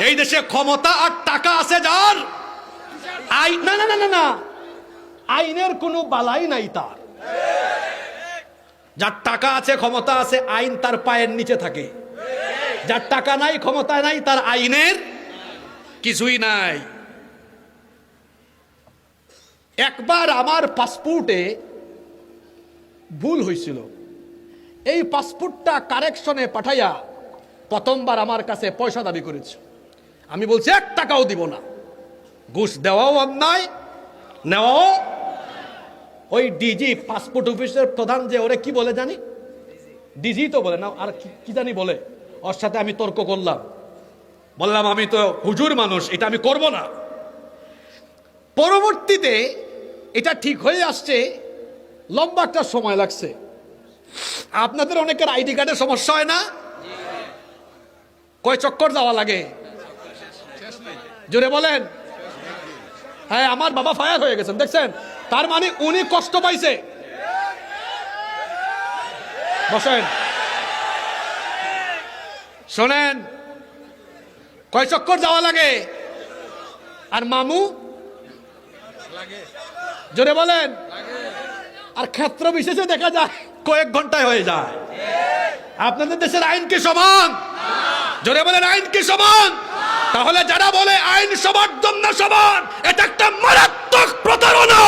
এই দেশে ক্ষমতা আর টাকা আছে যার, আইন না না না না না, আইনের কোনো বালাই নাই তার। যার টাকা আছে, ক্ষমতা আছে, আইন তার পায়ের নিচে থাকে। যার টাকা নাই, ক্ষমতা নাই, তার আইনের কিছুই নাই। একবার আমার পাসপোর্টে ভুল হয়েছিল, এই পাসপোর্টটা কারেকশনে পাঠাইয়া প্রথমবার আমার কাছে পয়সা দাবি করেছে। আমি বলছি 1 টাকাও দিব না। ঘুষ দেওয়াও অন্যায়, নেওয়াও। ওই ডিজি, পাসপোর্ট অফিসের প্রধান, যে ওরে কি বলে জানি, ডিজি তো বলে না, আর কি জানি বলে, ওর সাথে আমি তর্ক করলাম। বললাম আমি তো হুজুর মানুষ, এটা আমি করব না। পরবর্তীতে এটা ঠিক হয়ে আসছে, লম্বা একটা সময় লাগছে। আপনাদের অনেকের আইডি কার্ডের সমস্যা হয় না? কয় চক্কর যাওয়া লাগে? জোরে বলেন। হ্যাঁ, আমার বাবা ফায়ার হয়ে গেছেন, দেখছেন? তার মানে উনি কষ্ট পাইছে। বসেন, শোনেন, কয় চক্কর যাওয়া লাগে? আর মামু? জোরে বলেন। আর ক্ষেত্র বিশেষে দেখা যায় কয়েক ঘন্টায় হয়ে যায়। আপনাদের দেশের আইন কি সমান? জোরে বলেন, আইন কি সমান? তাহলে যারা বলে আইন সবার জন্য সমান, এটা একটা মারাত্মক প্রতারণা।